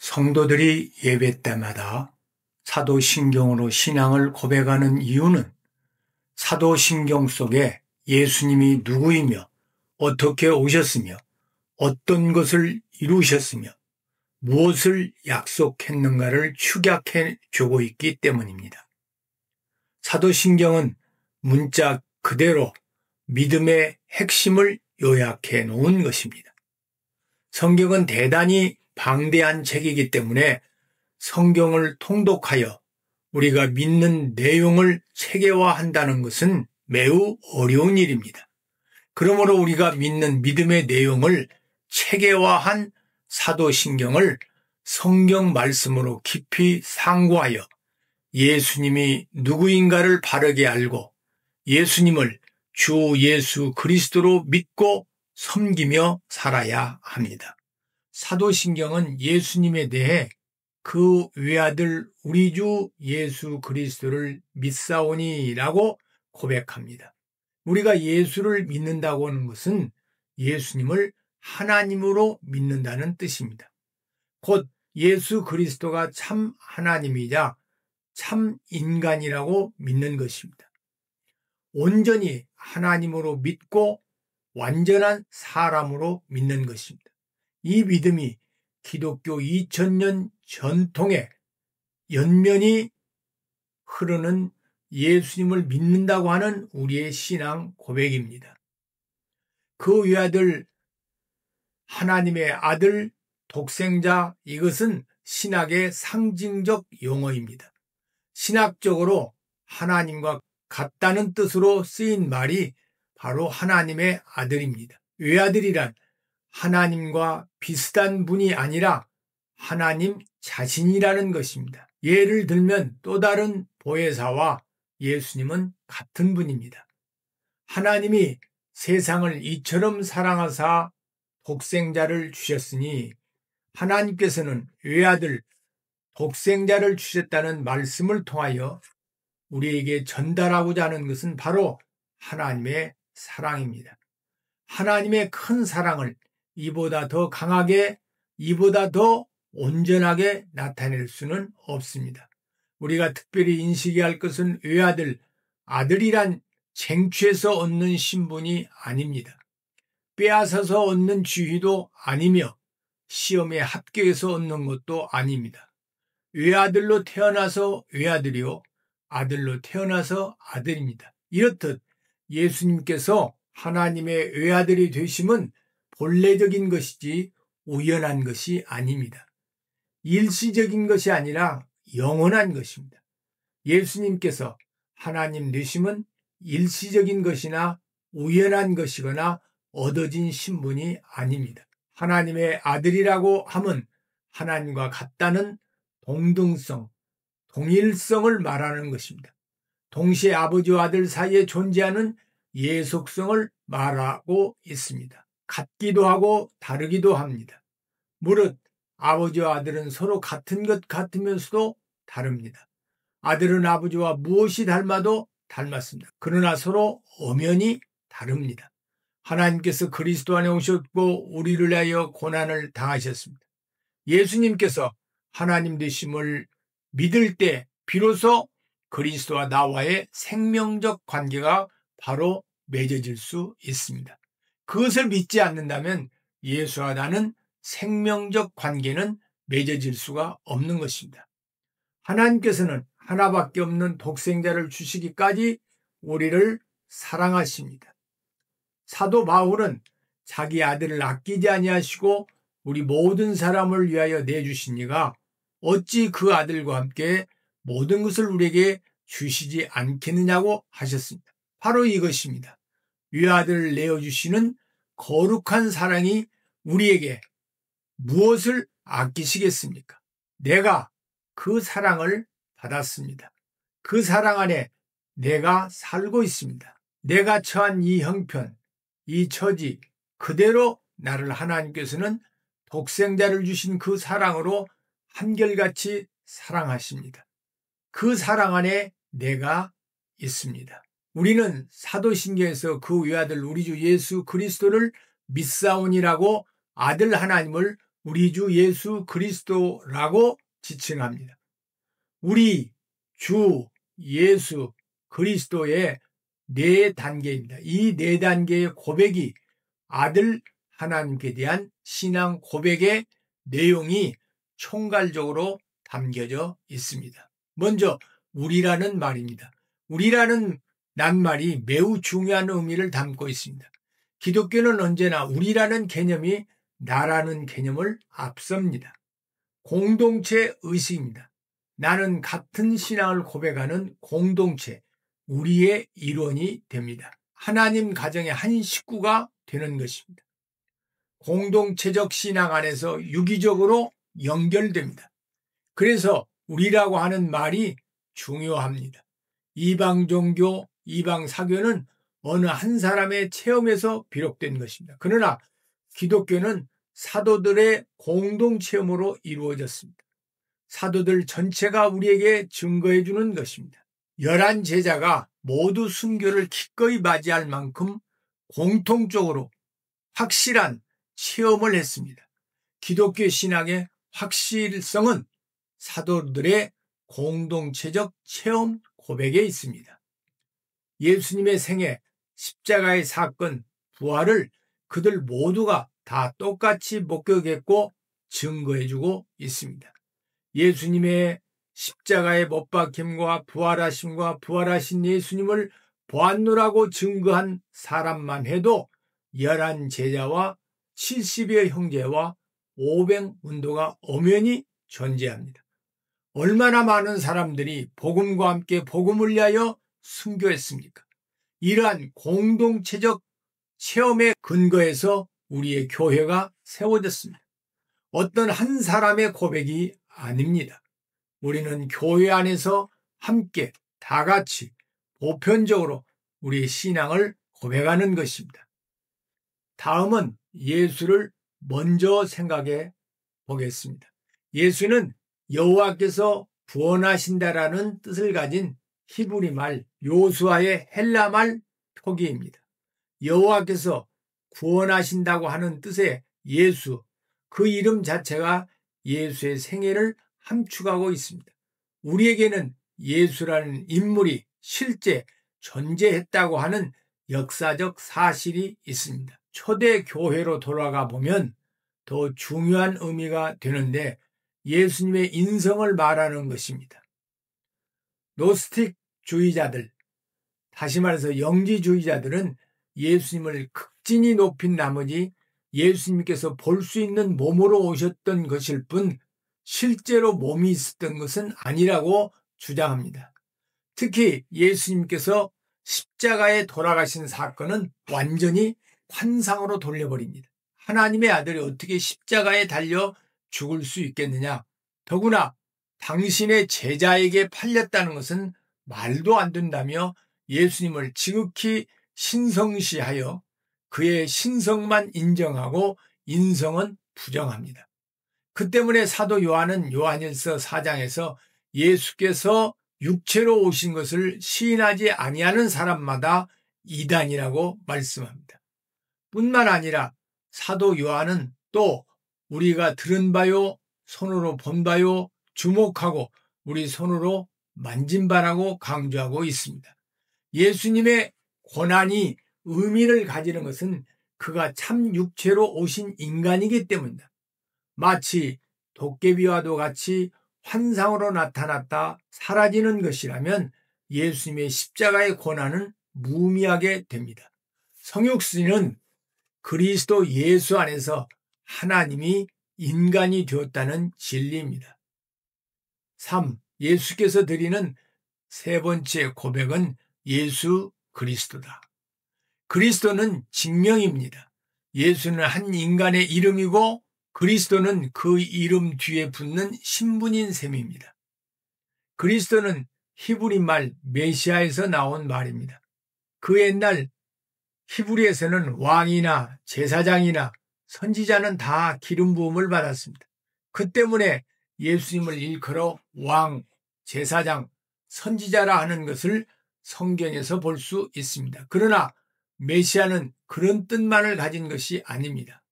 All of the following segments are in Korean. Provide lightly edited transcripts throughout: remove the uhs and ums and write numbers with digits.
성도들이 예배 때마다 사도신경으로 신앙을 고백하는 이유는 사도신경 속에 예수님이 누구이며 어떻게 오셨으며 어떤 것을 이루셨으며 무엇을 약속했는가를 축약해 주고 있기 때문입니다. 사도신경은 문자 그대로 믿음의 핵심을 요약해 놓은 것입니다. 성경은 대단히 방대한 책이기 때문에 성경을 통독하여 우리가 믿는 내용을 체계화한다는 것은 매우 어려운 일입니다. 그러므로 우리가 믿는 믿음의 내용을 체계화한 사도신경을 성경 말씀으로 깊이 상고하여 예수님이 누구인가를 바르게 알고 예수님을 주 예수 그리스도로 믿고 섬기며 살아야 합니다. 사도신경은 예수님에 대해 그 외아들 우리 주 예수 그리스도를 믿사오니라고 고백합니다. 우리가 예수를 믿는다고 하는 것은 예수님을 하나님으로 믿는다는 뜻입니다. 곧 예수 그리스도가 참 하나님이자 참 인간이라고 믿는 것입니다. 온전히 하나님으로 믿고 완전한 사람으로 믿는 것입니다. 이 믿음이 기독교 2000년 전통의 연면이 흐르는 예수님을 믿는다고 하는 우리의 신앙 고백입니다. 그 외아들 하나님의 아들 독생자, 이것은 신학의 상징적 용어입니다. 신학적으로 하나님과 같다는 뜻으로 쓰인 말이 바로 하나님의 아들입니다. 외아들이란 하나님과 비슷한 분이 아니라 하나님 자신이라는 것입니다. 예를 들면 또 다른 보혜사와 예수님은 같은 분입니다. 하나님이 세상을 이처럼 사랑하사 독생자를 주셨으니 하나님께서는 외아들 독생자를 주셨다는 말씀을 통하여 우리에게 전달하고자 하는 것은 바로 하나님의 사랑입니다. 하나님의 큰 사랑을 이보다 더 강하게, 이보다 더 온전하게 나타낼 수는 없습니다. 우리가 특별히 인식해야 할 것은 외아들, 아들이란 쟁취해서 얻는 신분이 아닙니다. 빼앗아서 얻는 지위도 아니며 시험에 합격해서 얻는 것도 아닙니다. 외아들로 태어나서 외아들이요, 아들로 태어나서 아들입니다. 이렇듯 예수님께서 하나님의 외아들이 되심은 본래적인 것이지 우연한 것이 아닙니다. 일시적인 것이 아니라 영원한 것입니다. 예수님께서 하나님 되심은 일시적인 것이나 우연한 것이거나 얻어진 신분이 아닙니다. 하나님의 아들이라고 함은 하나님과 같다는 동등성, 동일성을 말하는 것입니다. 동시에 아버지와 아들 사이에 존재하는 예속성을 말하고 있습니다. 같기도 하고 다르기도 합니다. 무릇 아버지와 아들은 서로 같은 것 같으면서도 다릅니다. 아들은 아버지와 무엇이 닮아도 닮았습니다. 그러나 서로 엄연히 다릅니다. 하나님께서 그리스도 안에 오셨고 우리를 위하여 고난을 당하셨습니다. 예수님께서 하나님 되심을 믿을 때 비로소 그리스도와 나와의 생명적 관계가 바로 맺어질 수 있습니다. 그것을 믿지 않는다면 예수와 나는 생명적 관계는 맺어질 수가 없는 것입니다. 하나님께서는 하나밖에 없는 독생자를 주시기까지 우리를 사랑하십니다. 사도 바울은 자기 아들을 아끼지 아니하시고 우리 모든 사람을 위하여 내주시니가 어찌 그 아들과 함께 모든 것을 우리에게 주시지 않겠느냐고 하셨습니다. 바로 이것입니다. 외아들을 내어주시는 거룩한 사랑이 우리에게 무엇을 아끼시겠습니까? 내가 그 사랑을 받았습니다. 그 사랑 안에 내가 살고 있습니다. 내가 처한 이 형편, 이 처지 그대로 나를 하나님께서는 독생자를 주신 그 사랑으로 한결같이 사랑하십니다. 그 사랑 안에 내가 있습니다. 우리는 사도신경에서 그 외아들 우리 주 예수 그리스도를 믿사오니라고 아들 하나님을 우리 주 예수 그리스도라고 지칭합니다. 우리 주 예수 그리스도의 4단계입니다. 이 4단계의 고백이 아들 하나님께 대한 신앙 고백의 내용이 총괄적으로 담겨져 있습니다. 먼저 우리라는 말입니다. 우리라는 낱말이 매우 중요한 의미를 담고 있습니다. 기독교는 언제나 우리라는 개념이 나라는 개념을 앞섭니다. 공동체 의식입니다. 나는 같은 신앙을 고백하는 공동체, 우리의 일원이 됩니다. 하나님 가정의 한 식구가 되는 것입니다. 공동체적 신앙 안에서 유기적으로 연결됩니다. 그래서 우리라고 하는 말이 중요합니다. 이방 종교, 이방 사교는 어느 한 사람의 체험에서 비롯된 것입니다. 그러나 기독교는 사도들의 공동 체험으로 이루어졌습니다. 사도들 전체가 우리에게 증거해 주는 것입니다. 11 제자가 모두 순교를 기꺼이 맞이할 만큼 공통적으로 확실한 체험을 했습니다. 기독교 신앙의 확실성은 사도들의 공동체적 체험 고백에 있습니다. 예수님의 생애, 십자가의 사건, 부활을 그들 모두가 다 똑같이 목격했고 증거해주고 있습니다. 예수님의 십자가의 못 박힘과 부활하심과 부활하신 예수님을 보았노라고 증거한 사람만 해도 11 제자와 70여 형제와 500문도가 엄연히 존재합니다. 얼마나 많은 사람들이 복음과 함께 복음을 위하여 순교했습니까? 이러한 공동체적 체험의 근거에서 우리의 교회가 세워졌습니다. 어떤 한 사람의 고백이 아닙니다. 우리는 교회 안에서 함께 다 같이 보편적으로 우리의 신앙을 고백하는 것입니다. 다음은 예수를 먼저 생각해 보겠습니다. 예수는 여호와께서 구원하신다라는 뜻을 가진 히브리 말 요수아의 헬라 말 표기입니다. 여호와께서 구원하신다고 하는 뜻의 예수, 그 이름 자체가 예수의 생애를 함축하고 있습니다. 우리에게는 예수라는 인물이 실제 존재했다고 하는 역사적 사실이 있습니다. 초대 교회로 돌아가 보면 더 중요한 의미가 되는데 예수님의 인성을 말하는 것입니다. 노스틱주의자들, 다시 말해서 영지주의자들은 예수님을 극진히 높인 나머지 예수님께서 볼 수 있는 몸으로 오셨던 것일 뿐 실제로 몸이 있었던 것은 아니라고 주장합니다. 특히 예수님께서 십자가에 돌아가신 사건은 완전히 환상으로 돌려버립니다. 하나님의 아들이 어떻게 십자가에 달려 죽을 수 있겠느냐? 더구나 당신의 제자에게 팔렸다는 것은 말도 안 된다며 예수님을 지극히 신성시하여 그의 신성만 인정하고 인성은 부정합니다. 그 때문에 사도 요한은 요한일서 4장에서 예수께서 육체로 오신 것을 시인하지 아니하는 사람마다 이단이라고 말씀합니다. 뿐만 아니라 사도 요한은 또 우리가 들은 바요, 손으로 본 바요, 주목하고 우리 손으로 만진 바라고 강조하고 있습니다. 예수님의 고난이 의미를 가지는 것은 그가 참 육체로 오신 인간이기 때문이다. 마치 도깨비와도 같이 환상으로 나타났다 사라지는 것이라면 예수님의 십자가의 고난은 무의미하게 됩니다. 성육신은 그리스도 예수 안에서 하나님이 인간이 되었다는 진리입니다. 3. 예수께서 드리는 세 번째 고백은 예수 그리스도다. 그리스도는 직명입니다. 예수는 한 인간의 이름이고 그리스도는 그 이름 뒤에 붙는 신분인 셈입니다. 그리스도는 히브리 말 메시아에서 나온 말입니다. 그 옛날 히브리에서는 왕이나 제사장이나 선지자는 다 기름 부음을 받았습니다. 그 때문에 예수님을 일컬어 왕, 제사장, 선지자라 하는 것을 성경에서 볼 수 있습니다. 그러나 메시아는 그런 뜻만을 가진 것이 아닙니다.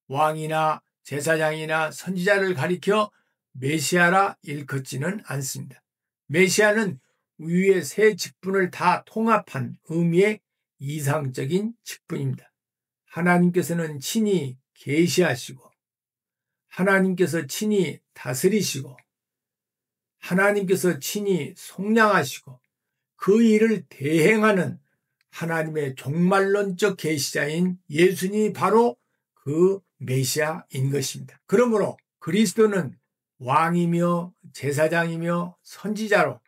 왕이나 제사장이나 선지자를 가리켜 메시아라 일컫지는 않습니다. 메시아는 위의 세 직분을 다 통합한 의미의 이상적인 직분입니다. 하나님께서는 친히 계시하시고, 하나님께서 친히 다스리시고, 하나님께서 친히 속량하시고, 그 일을 대행하는 하나님의 종말론적 계시자인 예수님이 바로 그 메시아인 것입니다. 그러므로 그리스도는 왕이며 제사장이며 선지자로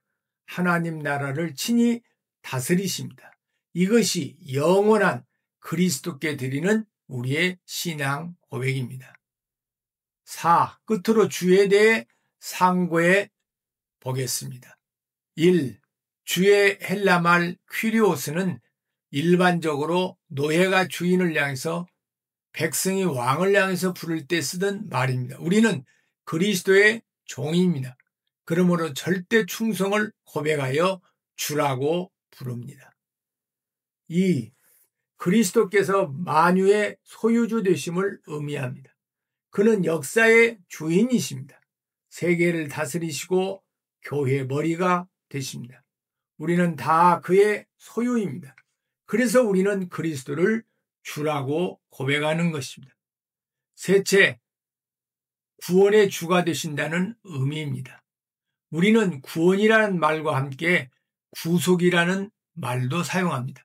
하나님 나라를 친히 다스리십니다. 이것이 영원한 그리스도께 드리는 우리의 신앙 고백입니다. 4. 끝으로 주에 대해 상고해 보겠습니다. 1. 주의 헬라말 퀴리오스는 일반적으로 노예가 주인을 향해서 백성이 왕을 향해서 부를 때 쓰던 말입니다. 우리는 그리스도의 종입니다. 그러므로 절대 충성을 고백하여 주라고 부릅니다. 2. 그리스도께서 만유의 소유주 되심을 의미합니다. 그는 역사의 주인이십니다. 세계를 다스리시고 교회의 머리가 되십니다. 우리는 다 그의 소유입니다. 그래서 우리는 그리스도를 주라고 고백하는 것입니다. 셋째, 구원의 주가 되신다는 의미입니다. 우리는 구원이라는 말과 함께 구속이라는 말도 사용합니다.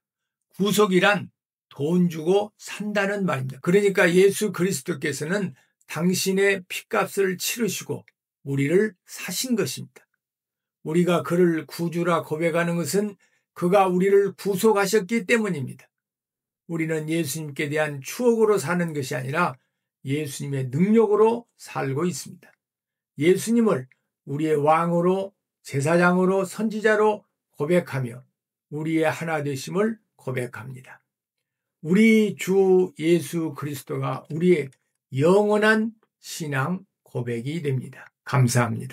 구속이란 돈 주고 산다는 말입니다. 그러니까 예수 그리스도께서는 당신의 핏값을 치르시고 우리를 사신 것입니다. 우리가 그를 구주라 고백하는 것은 그가 우리를 구속하셨기 때문입니다. 우리는 예수님께 대한 추억으로 사는 것이 아니라 예수님의 능력으로 살고 있습니다. 예수님을 우리의 왕으로, 제사장으로, 선지자로 고백하며 우리의 하나 되심을 고백합니다. 우리 주 예수 그리스도가 우리의 영원한 신앙 고백이 됩니다. 감사합니다.